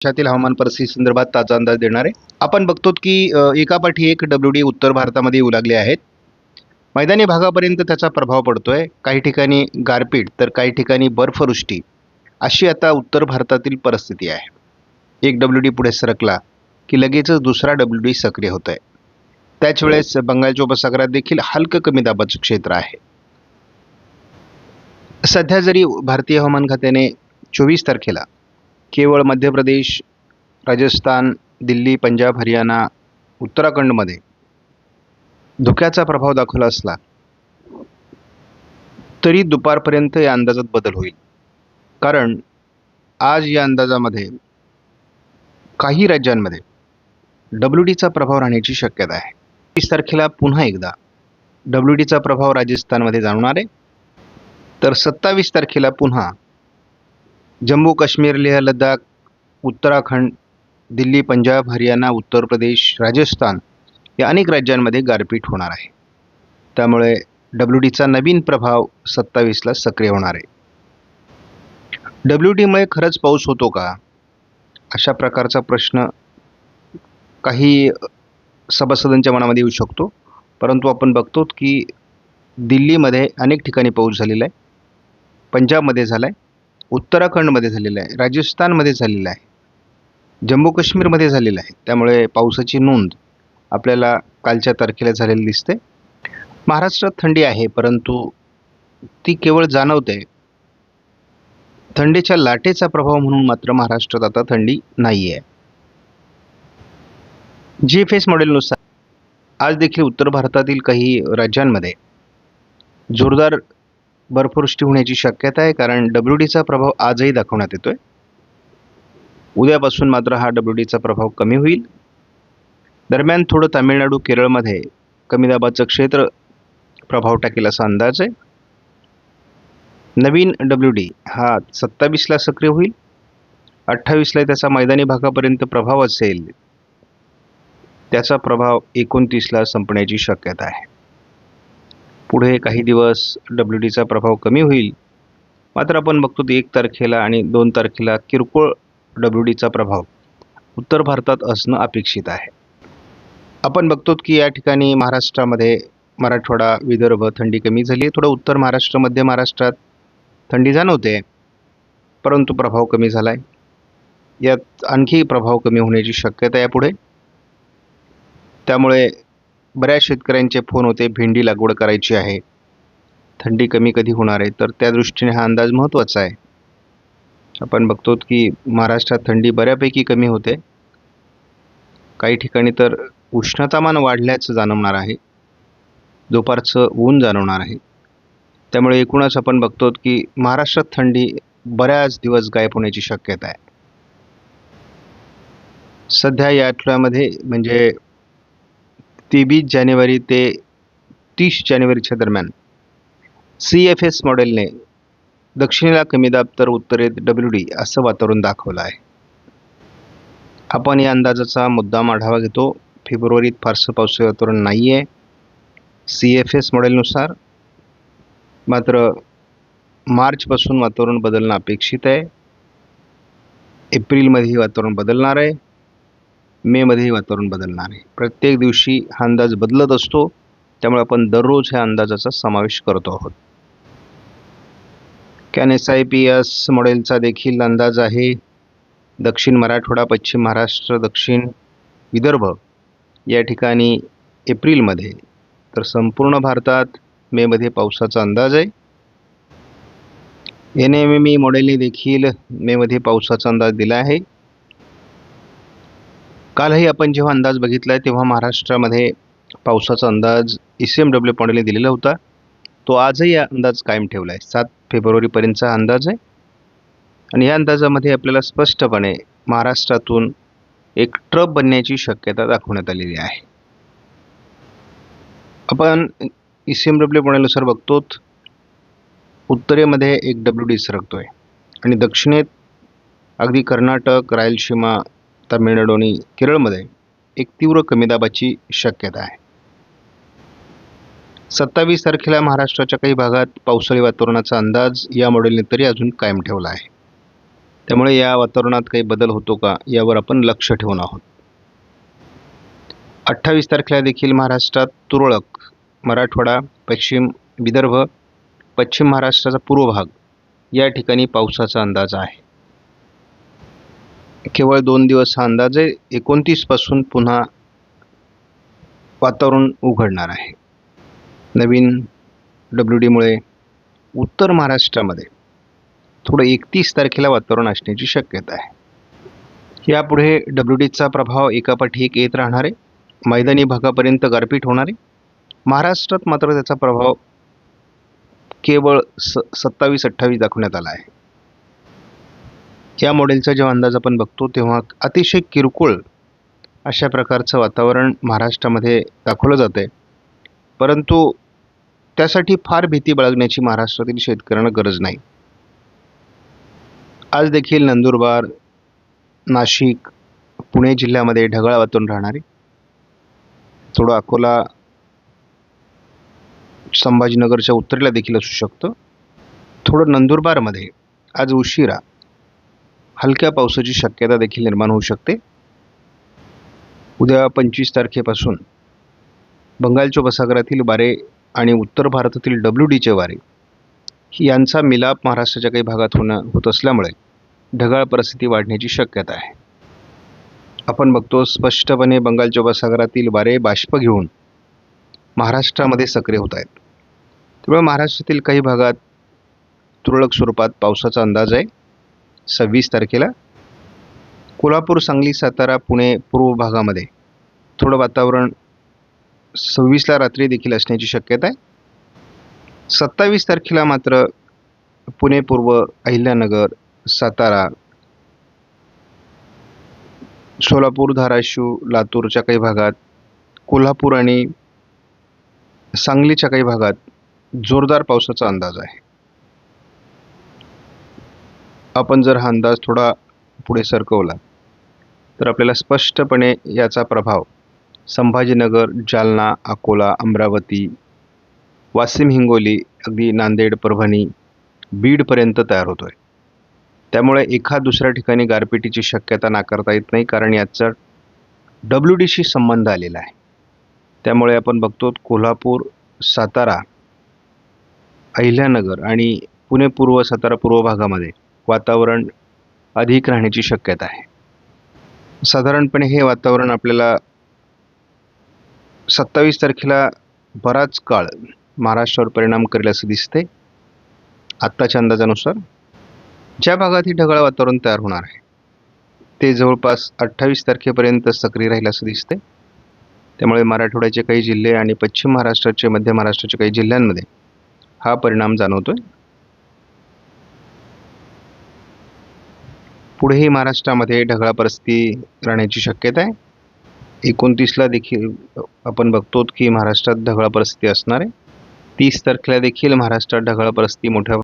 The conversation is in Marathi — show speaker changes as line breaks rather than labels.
देशातील हवामान परिस्थिती संदर्भात ताजा अंदाज देणार आहे. आपण बघतो की एकापाठी एक डब्ल्यूडी उत्तर भारतामध्ये येऊ लागले आहेत. मैदानी भागापर्यंत त्याचा प्रभाव पडतोय. काही ठिकाणी गारपीट तर काही ठिकाणी बर्फवृष्टी अशी आता उत्तर भारतातील परिस्थिती आहे. एक डब्ल्यूडी पुढे सरकला की लगेचच दुसरा डब्ल्यूडी सक्रिय होत आहे. त्याच वेळेस बंगालच्या उपसागरात देखील हलकं कमी दाबाचं क्षेत्र आहे. सध्या जरी भारतीय हवामान खात्याने 24 तारखेला केवळ मध्य प्रदेश, राजस्थान, दिल्ली, पंजाब, हरियाणा, उत्तराखंडमध्ये धुक्याचा प्रभाव दाखवला असला तरी दुपारपर्यंत या अंदाजात बदल होईल. कारण आज या अंदाजामध्ये काही राज्यांमध्ये डब्ल्यूडीचा प्रभाव राहण्याची शक्यता आहे. 30 तारखेला पुन्हा एकदा डब्ल्यूडीचा प्रभाव राजस्थानमध्ये जाणवणार आहे. तर 27 तारखेला पुन्हा जम्मू काश्मीर, लेह लडाख, उत्तराखंड, दिल्ली, पंजाब, हरियाणा, उत्तर प्रदेश, राजस्थान या अनेक राज्यांमध्ये गारपीट होणार आहे. त्यामुळे डब्ल्यूडीचा नवीन प्रभाव 27ला सक्रिय होणार आहे. डब्ल्यूडीमुळे खरंच पाऊस होतो का, अशा प्रकारचा प्रश्न काही सभासदांच्या मनामध्ये येऊ शकतो. परंतु आपण बघतो की दिल्लीमध्ये अनेक ठिकाणी पाऊस झालेला आहे, पंजाबमध्ये झाला आहे, उत्तराखंडमध्ये झालेला आहे, राजस्थानमध्ये झालेला आहे, जम्मू काश्मीरमध्ये झालेला आहे. त्यामुळे पावसाची नोंद आपल्याला कालच्या तारखेला झालेली दिसते. महाराष्ट्रात थंडी आहे, परंतु ती केवळ जाणवते. थंडीच्या लाटेचा प्रभाव म्हणून मात्र महाराष्ट्रात आता थंडी नाही आहे. GFS मॉडेलनुसार आज देखील उत्तर भारतातील काही राज्यांमध्ये जोरदार बर्फवृष्टी होण्याची शक्यता आहे. कारण डब्ल्यूडीचा प्रभाव आजही दाखवण्यात येतोय. उद्यापासून मात्र हा डब्ल्यूडीचा प्रभाव कमी होईल. दरम्यान थोडं तामिळनाडू, केरळमध्ये कमी दाबाचं क्षेत्र प्रभाव टाकेल असा अंदाज आहे. नवीन डब्ल्यूडी हा 27ला सक्रिय होईल. 28ला त्याचा मैदानी भागापर्यंत प्रभाव असेल. त्याचा प्रभाव 29ला संपण्याची शक्यता आहे. पुढे काही दिवस डब्ल्यूडीचा प्रभाव कमी होईल. मात्र आपण बघतो 1 तारखेला आणि 2 तारखेला किरकोळ डब्ल्यूडीचा प्रभाव उत्तर भारतात असणं अपेक्षित आहे. आपण बघतो की या ठिकाणी महाराष्ट्रामध्ये मराठवाडा, विदर्भ थंडी कमी झाली आहे. थोडं उत्तर महाराष्ट्र, मध्य महाराष्ट्रात थंडी जाणवते, परंतु प्रभाव कमी झाला आहे. यात आणखी प्रभाव कमी होण्याची शक्यता आहे पुढे. त्यामुळे बऱ्याच शेतकऱ्यांचे फोन होते, भेंडी लागवड करायची आहे, थंडी कमी कधी होणार आहे. तर त्या दृष्टीने हा अंदाज महत्त्वाचा आहे. आपण बघतो की महाराष्ट्रात थंडी बऱ्यापैकी कमी होते. काही ठिकाणी तर उष्णतामान वाढल्याचं जाणवणार आहे, दुपारचं ऊन जाणवणार आहे. त्यामुळे एकूणच आपण बघतो की महाराष्ट्रात थंडी बऱ्याच दिवस गायब होण्याची शक्यता आहे. सध्या या आठवड्यामध्ये म्हणजे 23 जानेवारी ते 30 जानेवारीच्या दरम्यान CFS मॉडेलने दक्षिणेला कमी दाब तर उत्तरेत डब्ल्यूडी असं वातावरण दाखवलं आहे. आपण या अंदाजाचा मुद्दाम आढावा घेतो. फेब्रुवारीत फारसं पावसाळी वातावरण नाही आहे CFS मॉडेलनुसार. मात्र मार्चपासून वातावरण बदलणं अपेक्षित आहे. एप्रिलमध्ये वातावरण बदलणार आहे, मेमध्येही वातावरण बदलणार आहे. प्रत्येक दिवशी हा अंदाज बदलत असतो. त्यामुळे आपण दररोज ह्या अंदाजाचा समावेश करतो आहोत. SIPS मॉडेलचा देखील अंदाज आहे. दक्षिण मराठवाडा, पश्चिम महाराष्ट्र, दक्षिण विदर्भ या ठिकाणी एप्रिलमध्ये, तर संपूर्ण भारतात मेमध्ये पावसाचा अंदाज आहे. NMME मॉडेलने देखील मेमध्ये पावसाचा अंदाज दिला आहे. कालही आपण जेव्हा अंदाज बघितला आहे तेव्हा महाराष्ट्रामध्ये पावसाचा अंदाज ECMW मॉडेलने दिलेला होता. तो आजही अंदाज कायम ठेवला आहे. 7 फेब्रुवारीपर्यंतचा अंदाज आहे. आणि या अंदाजामध्ये आपल्याला स्पष्टपणे महाराष्ट्रातून एक ट्रफ बनण्याची शक्यता दाखवण्यात आलेली आहे. आपण ECMW मॉडेलनुसार बघतो उत्तरेमध्ये एक डब्ल्यूडी सरकतोय आणि दक्षिणेत अगदी कर्नाटक, रायलसीमा, तामिळनाडू आणि केरळमध्ये एक तीव्र कमी दाबाची शक्यता आहे. 27 तारखेला महाराष्ट्राच्या काही भागात पावसाळी वातावरणाचा अंदाज या मॉडेलने तरी अजून कायम ठेवला आहे. त्यामुळे या वातावरणात काही बदल होतो का यावर आपण लक्ष ठेवून आहोत. 28 तारखेला देखील महाराष्ट्रात तुरळक मराठवाडा, पश्चिम विदर्भ, पश्चिम महाराष्ट्राचा पूर्व भाग या ठिकाणी पावसाचा अंदाज आहे. केवळ 2 दिवस हा अंदाज आहे. 29 पासून पुन्हा वातावरण उघडणार आहे. नवीन WD मुळे उत्तर महाराष्ट्रामध्ये थोडं 31 तारखेला वातावरण असण्याची शक्यता आहे. यापुढे WDचा प्रभाव एकापाठी एक येत राहणार आहे. मैदानी भागापर्यंत गारपीट होणार आहे. महाराष्ट्रात मात्र त्याचा प्रभाव केवळ 27-28 दाखवण्यात आला आहे. या मॉडेलचा जेव्हा अंदाज आपण बघतो तेव्हा अतिशय किरकोळ अशा प्रकारचं वातावरण महाराष्ट्रामध्ये दाखवलं जातं आहे. परंतु त्यासाठी फार भीती बाळगण्याची महाराष्ट्रातील शेतकऱ्यांना गरज नाही. आज देखील नंदुरबार, नाशिक, पुणे जिल्ह्यामध्ये ढगाळ वातावरण राहणार आहे. थोडं अकोला, संभाजीनगरच्या उत्तरेला देखील असू शकतं. थोडं नंदुरबारमध्ये आज उशिरा हलक्या पावसाची शक्यता देखील निर्माण होऊ शकते. उद्या 25 तारखेपासून बंगालच्या उपसागरातील वारे आणि उत्तर भारतातील WDचे वारे यांचा मिलाप महाराष्ट्राच्या काही भागात होत असल्यामुळे ढगाळ परिस्थिती वाढण्याची शक्यता आहे. आपण बघतो स्पष्टपणे बंगालच्या उपसागरातील वारे बाष्प घेऊन महाराष्ट्रामध्ये सक्रिय होत आहेत. त्यामुळे महाराष्ट्रातील काही भागात तुरळक स्वरूपात पावसाचा अंदाज आहे. 26 तारखेला कोल्हापूर, सांगली, सातारा, पुणे पूर्व भागामध्ये थोडं वातावरण 26ला रात्री देखील असण्याची शक्यता आहे. 27 तारखेला मात्र पुणे पूर्व, अहिल्यानगर, सातारा, सोलापूर, धाराशिव, लातूरच्या काही भागात, कोल्हापूर आणि सांगलीच्या काही भागात जोरदार पावसाचा अंदाज आहे. आपण जर हा अंदाज थोडा पुढे सरकवला तर आपल्याला स्पष्टपणे याचा प्रभाव संभाजीनगर, जालना, अकोला, अमरावती, वाशिम, हिंगोली, अगदी नांदेड, परभणी, बीडपर्यंत तयार होतो आहे. त्यामुळे एखाद दुसऱ्या ठिकाणी गारपिटीची शक्यता नाकारता येत नाही, कारण याचा WDशी संबंध आलेला आहे. त्यामुळे आपण बघतो कोल्हापूर, सातारा, अहिल्यानगर आणि पुणे पूर्व, सातारा पूर्व भागामध्ये वातावरण अधिक राहण्याची शक्यता आहे. साधारणपणे हे वातावरण आपल्याला 27 तारखेला बराच काळ महाराष्ट्रावर परिणाम करेल असं दिसते. आत्ताच्या अंदाजानुसार ज्या भागात ही ढगाळ वातावरण तयार होणार आहे ते जवळपास 28 तारखेपर्यंत सक्रिय राहील असं दिसते. त्यामुळे मराठवाड्याचे काही जिल्हे आणि पश्चिम महाराष्ट्राचे, मध्य महाराष्ट्राच्या काही जिल्ह्यांमध्ये हा परिणाम जाणवतोय. पुढेही महाराष्ट्रामध्ये ढगाळ परिस्थिती राहण्याची शक्यता आहे. 29ला देखील आपण बघतो की महाराष्ट्रात ढगाळ परिस्थिती असणार आहे. 30 तारखेला देखील महाराष्ट्रात ढगाळ परिस्थिती मोठ्या